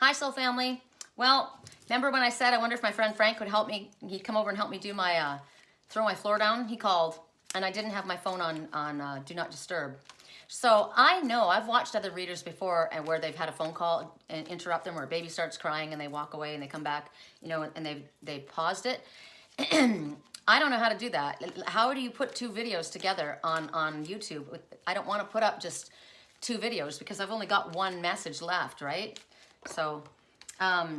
Hi, Soul Family. Well, remember when I said I wonder if my friend Frank would help me? He'd come over and help me do my throw my floor down. He called, and I didn't have my phone on Do Not Disturb. So I know I've watched other readers before, and where they've had a phone call and interrupt them, or a baby starts crying and they walk away and they come back, you know, and they paused it. I don't know how to do that. How do you put two videos together on YouTube? I don't want to put up just two videos because I've only got one message left, right? So I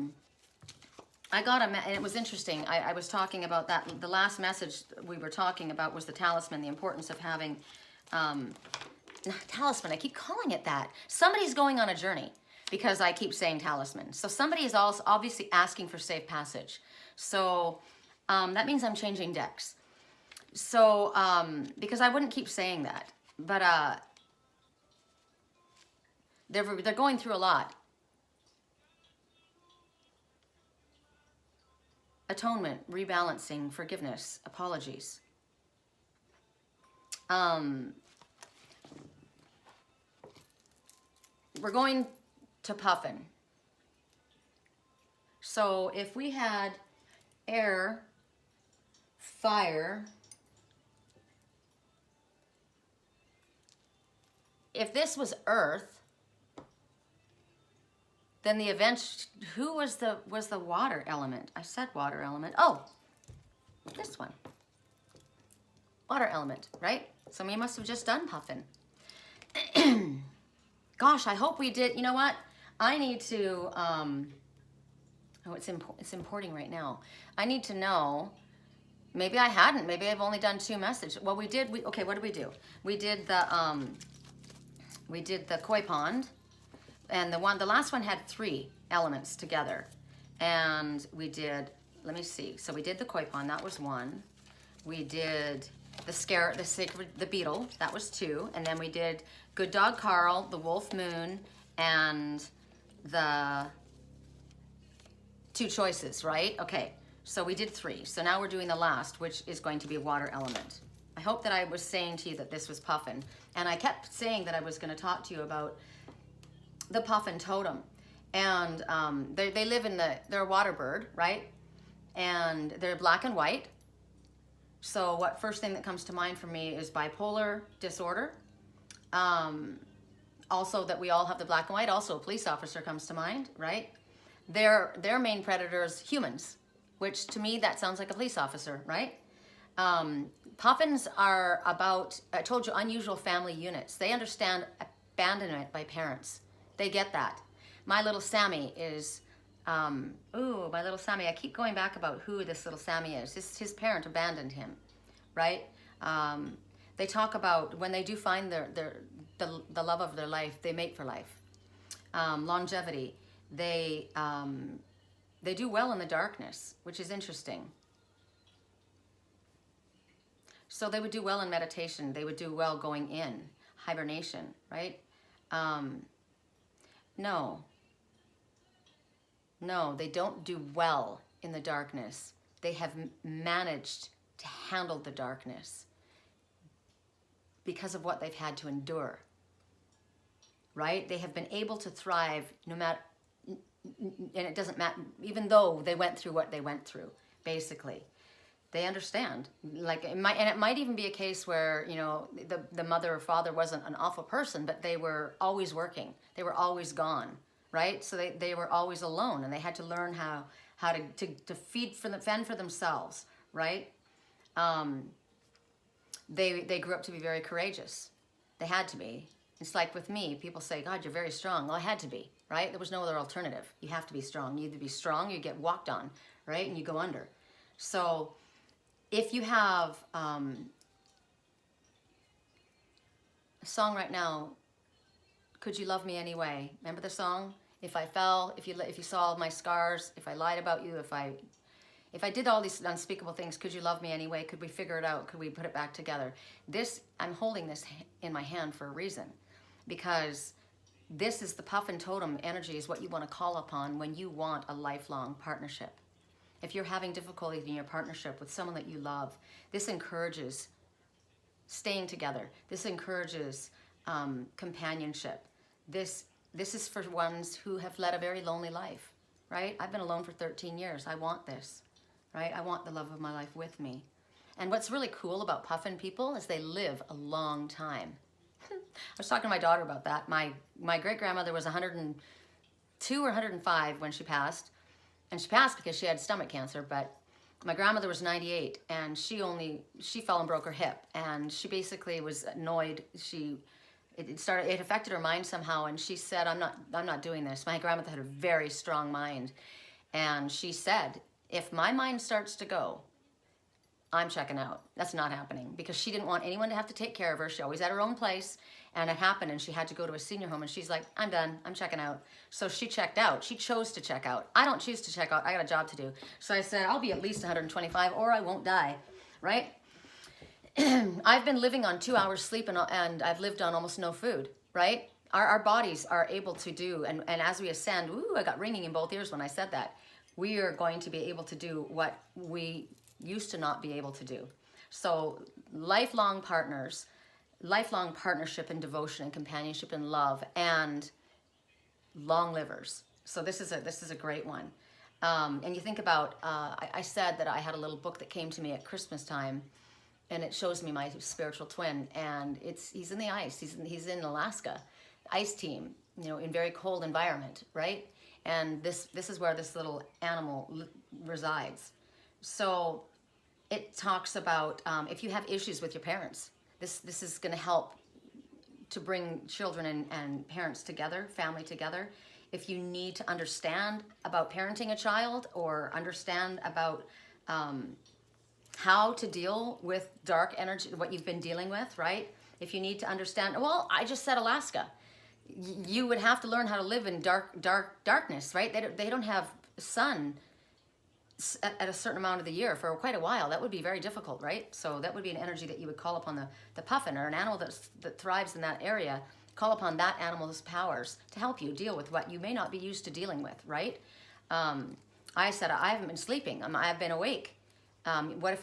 got and it was interesting. I was talking about that. The last message we were talking about was the talisman, the importance of having talisman. I keep calling it that. Somebody's going on a journey because I keep saying talisman. So somebody is also obviously asking for safe passage. So that means I'm changing decks. So because I wouldn't keep saying that, but they're going through a lot. Atonement, rebalancing, forgiveness, apologies. We're going to Puffin. So if we had air, fire, if this was earth, then the event, who was the water element? I said water element. Oh, this one. Water element, right? So we must have just done Puffin. Gosh, I hope we did. You know what? I need to, oh, it's importing right now. I need to know, maybe I hadn't. Maybe I've only done two messages. Well, okay, what did we do? We did the koi pond. And the last one had 3 elements together. And we did, let me see. So we did the koi pond, that was 1. We did the beetle, that was 2. And then we did Good Dog Carl, the wolf moon, and the 2 choices, right? Okay, so we did 3. So now we're doing the last, which is going to be water element. I hope that I was saying to you that this was Puffin. And I kept saying that I was gonna talk to you about the Puffin totem. And they live in they're a water bird, right? And they're black and white. So what first thing that comes to mind for me is bipolar disorder. Also that we all have the black and white. Also a police officer comes to mind, right? Their main predator is humans, which to me that sounds like a police officer, right? Puffins are about, I told you, unusual family units. They understand abandonment by parents. They get that. My little Sammy is, my little Sammy, I keep going back about who this little Sammy is. His parent abandoned him, right? They talk about when they do find the love of their life, they mate for life. Longevity, they do well in the darkness, which is interesting. So they would do well in meditation. They would do well going in, hibernation, right? No, they don't do well in the darkness. They have managed to handle the darkness because of what they've had to endure, right? They have been able to thrive no matter, and it doesn't matter, even though they went through what they went through, basically. They understand, and it might even be a case where, you know, the mother or father wasn't an awful person, but they were always working. They were always gone, right? So they were always alone, and they had to learn how to fend for themselves, right? They grew up to be very courageous. They had to be. It's like with me, people say, God, you're very strong. Well, I had to be, right? There was no other alternative. You have to be strong. You either be strong, or you get walked on, right? And you go under. So if you have a song right now, Could You Love Me Anyway? Remember the song? If I fell, if you saw my scars, if I lied about you, if I did all these unspeakable things, could you love me anyway? Could we figure it out? Could we put it back together? I'm holding this in my hand for a reason, because this is the Puffin totem energy, is what you want to call upon when you want a lifelong partnership. If you're having difficulty in your partnership with someone that you love, this encourages staying together. This encourages companionship. This this is for ones who have led a very lonely life, right? I've been alone for 13 years. I want this, right? I want the love of my life with me. And what's really cool about puffin people is they live a long time. I was talking to my daughter about that. My great-grandmother was 102 or 105 when she passed. And she passed because she had stomach cancer, but my grandmother was 98, and she fell and broke her hip, and she basically was annoyed. It affected her mind somehow, and she said, I'm not doing this. My grandmother had a very strong mind, and she said, if my mind starts to go, I'm checking out. That's not happening, because she didn't want anyone to have to take care of her. She always had her own place, and it happened, and she had to go to a senior home, and she's like, I'm done. I'm checking out. So she checked out. She chose to check out. I don't choose to check out. I got a job to do. So I said, I'll be at least 125, or I won't die, right? I've been living on 2 hours sleep, and I've lived on almost no food, right? Our bodies are able to do, and as we ascend, ooh, I got ringing in both ears when I said that. We are going to be able to do what we used to not be able to do. So lifelong partners, lifelong partnership and devotion and companionship and love, and long livers. So this is a great one. And you think about, I said that I had a little book that came to me at Christmas time, and it shows me my spiritual twin, and he's in the ice. He's in Alaska, ice team, in very cold environment, right? And this is where this little animal resides. So it talks about if you have issues with your parents, this is going to help to bring children and parents together, family together. If you need to understand about parenting a child, or understand about how to deal with dark energy, what you've been dealing with, right? If you need to understand, well, I just said Alaska. You would have to learn how to live in darkness, right? They don't have sun at a certain amount of the year for quite a while. That would be very difficult, right? So that would be an energy that you would call upon the puffin, or an animal that thrives in that area. Call upon that animal's powers to help you deal with what you may not be used to dealing with, right? I said, I haven't been sleeping. I've been awake. What if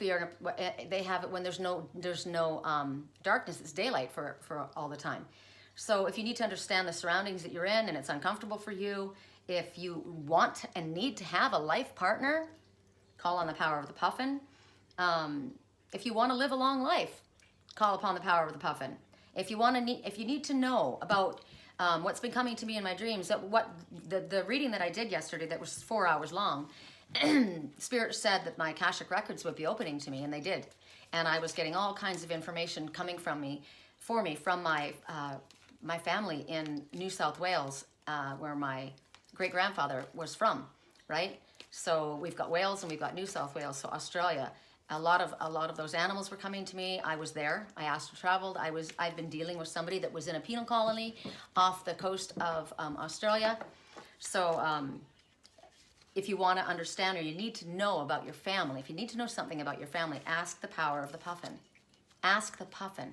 they have it when there's no darkness, it's daylight for all the time. So if you need to understand the surroundings that you're in and it's uncomfortable for you, if you want and need to have a life partner, call on the power of the puffin. If you want to live a long life, call upon the power of the puffin. If you need to know about what's been coming to me in my dreams, the reading that I did yesterday that was 4 hours long, Spirit said that my Akashic records would be opening to me, and they did. And I was getting all kinds of information coming from my family in New South Wales, where my great-grandfather was from, right? So we've got Wales and we've got New South Wales, so Australia. A lot of those animals were coming to me. I was there. I astral traveled. I've been dealing with somebody that was in a penal colony off the coast of Australia. So if you want to understand, or you need to know about your family, if you need to know something about your family, ask the power of the puffin. Ask the puffin.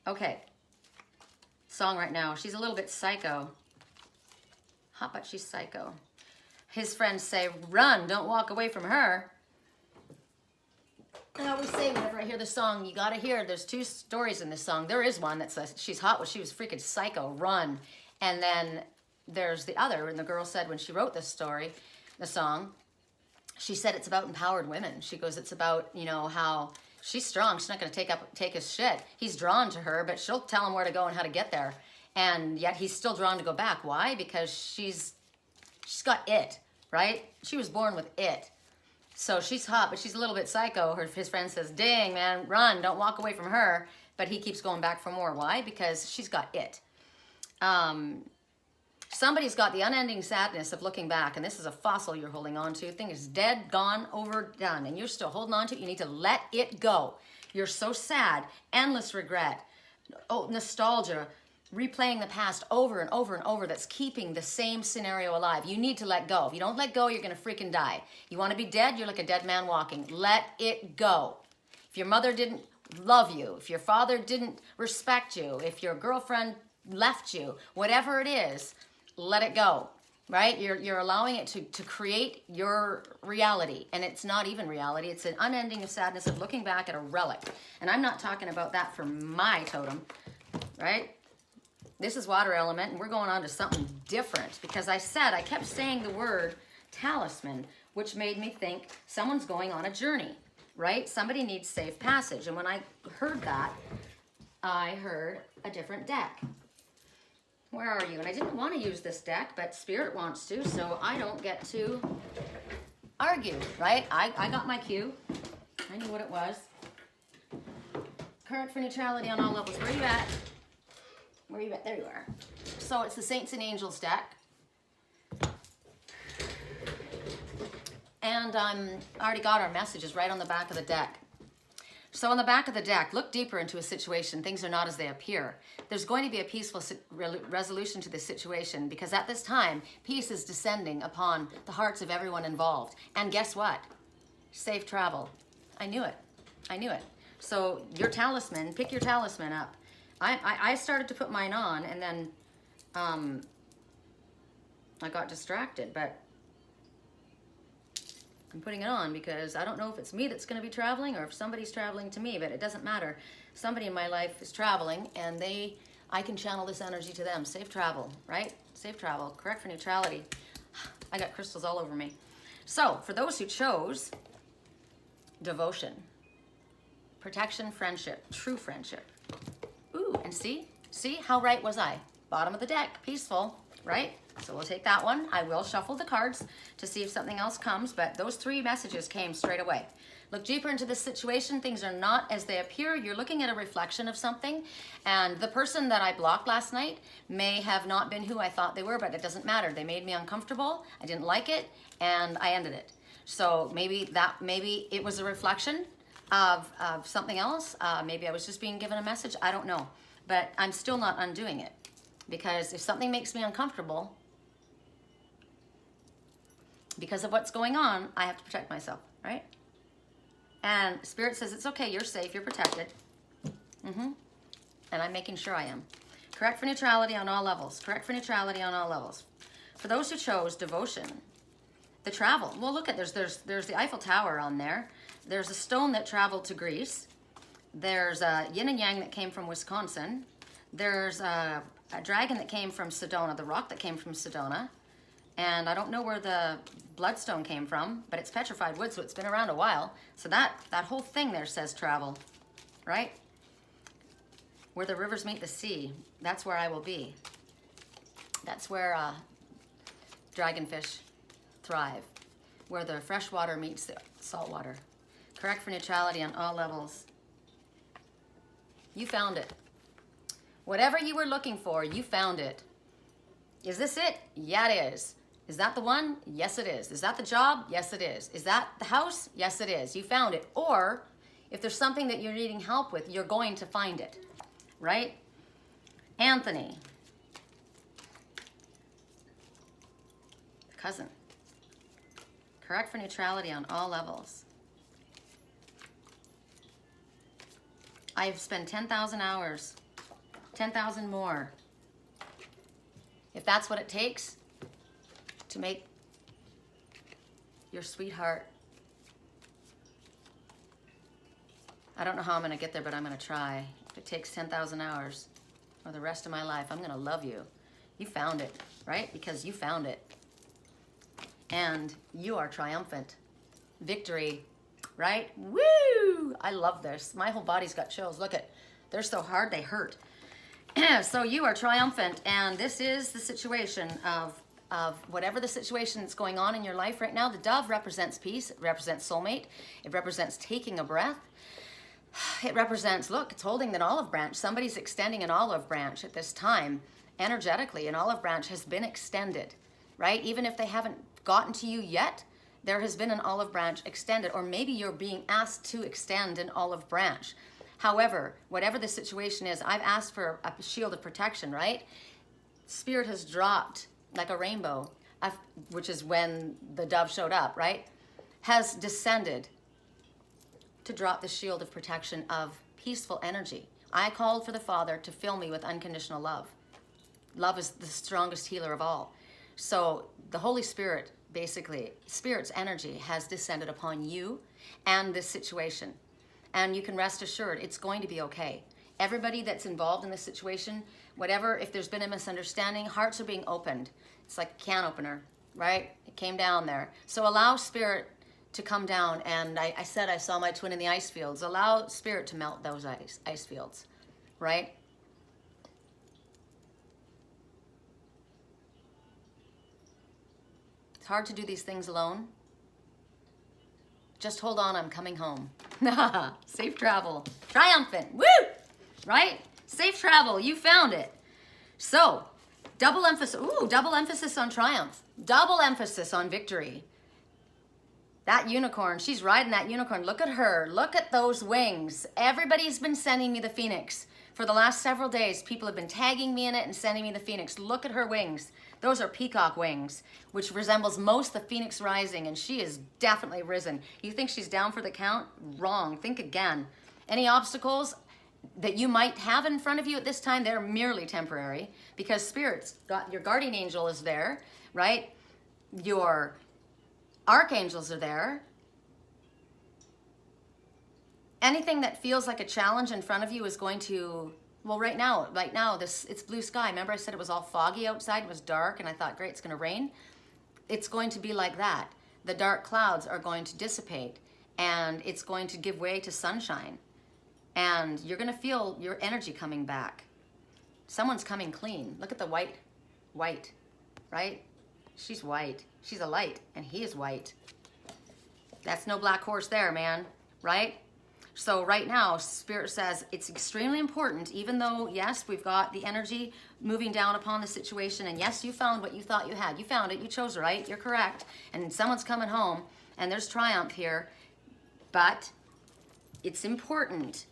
Okay. Song right now. She's a little bit psycho. But she's psycho. His friends say, run, don't walk away from her. I always say whenever I hear the song, you gotta hear, there's two stories in this song. There is one that says she's hot, well, she was freaking psycho, run. And then there's the other, and the girl said when she wrote this story, the song, she said it's about empowered women. She goes, it's about, how she's strong. She's not gonna take his shit. He's drawn to her, but she'll tell him where to go and how to get there. And yet he's still drawn to go back. Why? Because she's got it, right? She was born with it. So she's hot, but she's a little bit psycho. His friend says, dang, man, run, don't walk away from her. But he keeps going back for more. Why? Because she's got it. Somebody's got the unending sadness of looking back, and this is a fossil you're holding on to. The thing is dead, gone, over, done, and you're still holding on to it. You need to let it go. You're so sad, endless regret, nostalgia, replaying the past over and over and over, that's keeping the same scenario alive. You need to let go. If you don't let go, you're going to freaking die. You want to be dead? You're like a dead man walking. Let it go. If your mother didn't love you, if your father didn't respect you, if your girlfriend left you, whatever it is, let it go, right? You're allowing it to create your reality, and it's not even reality. It's an unending sadness of looking back at a relic. And I'm not talking about that for my totem, right? This is water element, and we're going on to something different because I kept saying the word talisman, which made me think someone's going on a journey, right? Somebody needs safe passage. And when I heard that, I heard a different deck. Where are you? And I didn't want to use this deck, but Spirit wants to, so I don't get to argue, right? I got my cue. I knew what it was. Card for neutrality on all levels. Where are you at? Where are you at? There you are. So it's the Saints and Angels deck. And I already got our messages right on the back of the deck. So on the back of the deck, look deeper into a situation. Things are not as they appear. There's going to be a peaceful resolution to this situation because at this time, peace is descending upon the hearts of everyone involved. And guess what? Safe travel. I knew it. I knew it. So your talisman, pick your talisman up. I started to put mine on and then I got distracted, but I'm putting it on because I don't know if it's me that's going to be traveling or if somebody's traveling to me, but it doesn't matter. Somebody in my life is traveling and I can channel this energy to them. Safe travel, right? Safe travel. Correct for neutrality. I got crystals all over me. So for those who chose devotion, protection, friendship, true friendship. Ooh, and see how right was I? Bottom of the deck, peaceful, right? So we'll take that one. I will shuffle the cards to see if something else comes, but those three messages came straight away. Look deeper into this situation. Things are not as they appear. You're looking at a reflection of something, and the person that I blocked last night may have not been who I thought they were, but it doesn't matter. They made me uncomfortable. I didn't like it, and I ended it. So maybe it was a reflection of something else. Maybe I was just being given a message. I don't know, but I'm still not undoing it because if something makes me uncomfortable because of what's going on, I have to protect myself, right? And Spirit says, it's okay, you're safe, you're protected. And I'm making sure I am. Correct for neutrality on all levels. Correct for neutrality on all levels. For those who chose devotion, the travel. Well, look at, there's the Eiffel Tower on there. There's a stone that traveled to Greece. There's a yin and yang that came from Wisconsin. There's a dragon that came from Sedona, the rock that came from Sedona. And I don't know where the bloodstone came from, but it's petrified wood, so it's been around a while. So that whole thing there says travel, right? Where the rivers meet the sea, that's where I will be. That's where dragonfish thrive, where the fresh water meets the salt water. Correct for neutrality on all levels. You found it. Whatever you were looking for, you found it. Is this it? Yeah, it is. Is that the one? Yes, it is. Is that the job? Yes, it is. Is that the house? Yes, it is. You found it. Or if there's something that you're needing help with, you're going to find it, right? Anthony. Cousin. Correct for neutrality on all levels. I've spent 10,000 hours, 10,000 more. If that's what it takes to make your sweetheart, I don't know how I'm going to get there, but I'm going to try. If it takes 10,000 hours or the rest of my life, I'm going to love you. You found it, right? Because you found it. And you are triumphant. Victory, right? Woo! I love this. My whole body's got chills. Look at, they're so hard, they hurt. So you are triumphant, and this is the situation of whatever the situation that's going on in your life right now. The dove represents peace. It represents soulmate. It represents taking a breath. It represents, look, it's holding an olive branch. Somebody's extending an olive branch at this time. Energetically, an olive branch has been extended, right? Even if they haven't gotten to you yet, there has been an olive branch extended, or maybe you're being asked to extend an olive branch. However, whatever the situation is, I've asked for a shield of protection, right? Spirit has dropped like a rainbow, which is when the dove showed up, right? Has descended to drop the shield of protection of peaceful energy. I called for the Father to fill me with unconditional love. Love is the strongest healer of all. So the Holy Spirit, basically, Spirit's energy has descended upon you and this situation. And you can rest assured it's going to be okay. Everybody that's involved in this situation whatever, if there's been a misunderstanding, hearts are being opened. It's like a can opener, right? It came down there. So allow spirit to come down. And I said I saw my twin in the ice fields. Allow spirit to melt those ice fields, right? It's hard to do these things alone. Just hold on, I'm coming home. Safe travel. Triumphant. Woo! Right? Safe travel. You found it. So, double emphasis. Ooh, double emphasis on triumph. Double emphasis on victory. That unicorn, she's riding that unicorn. Look at her. Look at those wings. Everybody's been sending me the phoenix. For the last several days, people have been tagging me in it and sending me the phoenix. Look at her wings. Those are peacock wings, which resembles most the phoenix rising, and she is definitely risen. You think she's down for the count? Wrong. Think again. Any obstacles that you might have in front of you at this time, they're merely temporary, because Spirit's got, your guardian angel is there, right? Your archangels are there. Anything that feels like a challenge in front of you is going to, well, right now, it's blue sky. Remember I said it was all foggy outside, it was dark, and I thought, great, it's gonna rain. It's going to be like that. The dark clouds are going to dissipate, and it's going to give way to sunshine. And you're gonna feel your energy coming back. Someone's coming clean. Look at the white, right? She's white. She's a light, and he is white. That's no black horse there, man, right? So right now, Spirit says it's extremely important, even though, yes, we've got the energy moving down upon the situation, and yes, you found what you thought you had. You found it, you chose right, you're correct, and someone's coming home, and there's triumph here, but it's important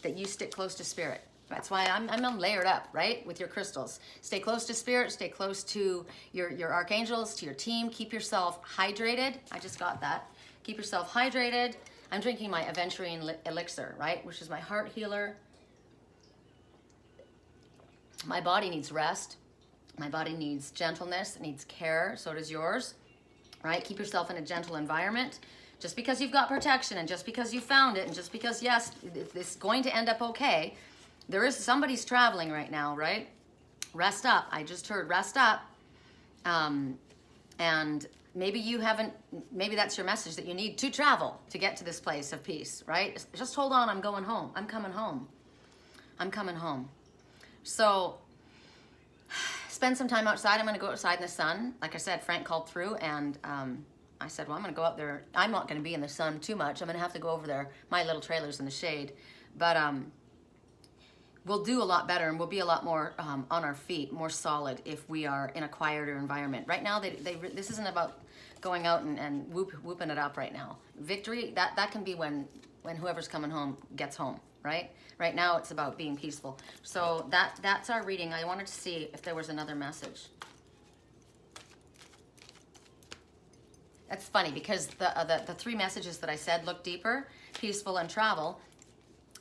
that you stick close to Spirit. That's why I'm layered up, right, with your crystals. Stay close to Spirit, stay close to your archangels, to your team. Keep yourself hydrated. I just got that. Keep yourself hydrated. I'm drinking my Aventurine elixir, right, which is my heart healer. My body needs rest. My body needs gentleness. It needs care. So does yours, right? Keep yourself in a gentle environment. Just because you've got protection, and just because you found it, and just because, yes, it's going to end up okay, there is somebody's traveling right now, right? Rest up. I just heard rest up. And maybe you haven't, maybe that's your message, that you need to travel to get to this place of peace, right? Just hold on, I'm going home. I'm coming home. I'm coming home. So spend some time outside. I'm going to go outside in the sun. Like I said, Frank called through, and I said, well, I'm going to go out there. I'm not going to be in the sun too much. I'm going to have to go over there. My little trailer's in the shade. But we'll do a lot better, and we'll be a lot more on our feet, more solid if we are in a quieter environment. Right now, this isn't about going out and whooping it up right now. Victory, that can be when whoever's coming home gets home, right? Right now, it's about being peaceful. So that's our reading. I wanted to see if there was another message. That's funny, because the three messages that I said, look deeper, peaceful, and travel.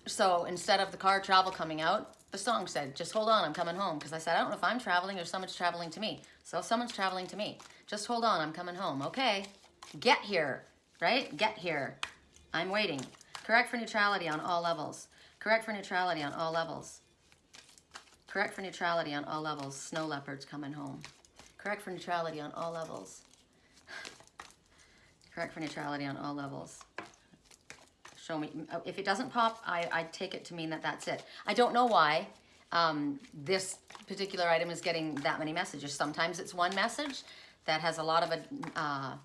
So instead of the car travel coming out, the song said, just hold on, I'm coming home. Because I said, I don't know if I'm traveling or someone's traveling to me. So someone's traveling to me. Just hold on, I'm coming home. Okay, get here, right? Get here. I'm waiting. Correct for neutrality on all levels. Correct for neutrality on all levels. Correct for neutrality on all levels. Snow leopards coming home. Correct for neutrality on all levels. Correct for neutrality on all levels. Show me. If it doesn't pop, I take it to mean that that's it. I don't know why this particular item is getting that many messages. Sometimes it's one message that has a lot of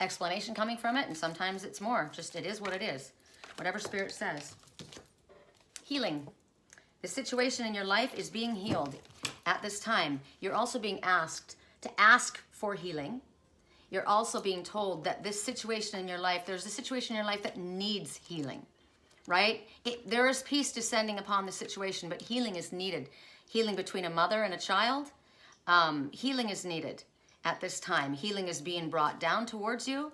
explanation coming from it, and sometimes it's more. Just, it is what it is. Whatever Spirit says. Healing. The situation in your life is being healed at this time. You're also being asked to ask for healing. You're also being told that this situation in your life, there's a situation in your life that needs healing, right? There is peace descending upon the situation, but healing is needed. Healing between a mother and a child, healing is needed at this time. Healing is being brought down towards you.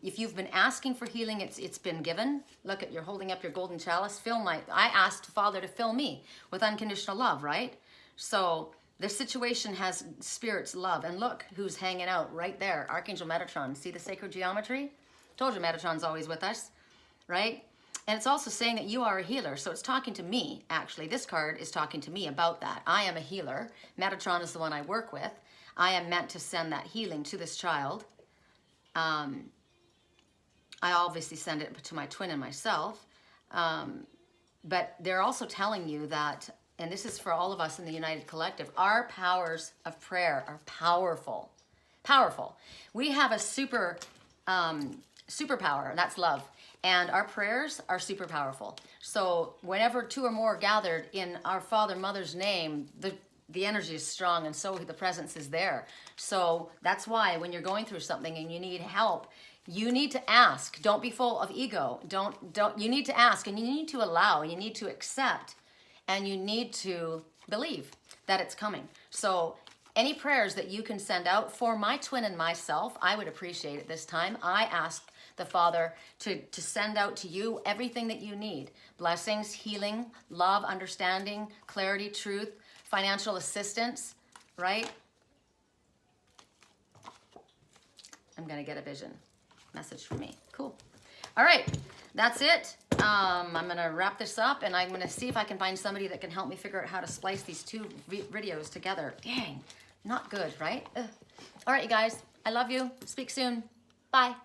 If you've been asking for healing, it's been given. Look at, you're holding up your golden chalice. I asked Father to fill me with unconditional love, right? So this situation has Spirit's love. And look who's hanging out right there. Archangel Metatron. See the sacred geometry? Told you Metatron's always with us, right? And it's also saying that you are a healer. So it's talking to me, actually. This card is talking to me about that. I am a healer. Metatron is the one I work with. I am meant to send that healing to this child. I obviously send it to my twin and myself. But they're also telling you that, and this is for all of us in the United Collective, our powers of prayer are powerful. Powerful. We have a superpower, and that's love. And our prayers are super powerful. So whenever two or more are gathered in our Father, Mother's name, the energy is strong, and so the presence is there. So that's why when you're going through something and you need help, you need to ask. Don't be full of ego. You need to ask, and you need to allow, you need to accept, and you need to believe that it's coming. So any prayers that you can send out for my twin and myself, I would appreciate it this time. I ask the Father to send out to you everything that you need. Blessings, healing, love, understanding, clarity, truth, financial assistance, right? I'm going to get a vision message from me. Cool. All right, that's it. I'm going to wrap this up, and I'm going to see if I can find somebody that can help me figure out how to splice these two videos together. Dang, not good, right? Ugh. All right, you guys, I love you. Speak soon. Bye.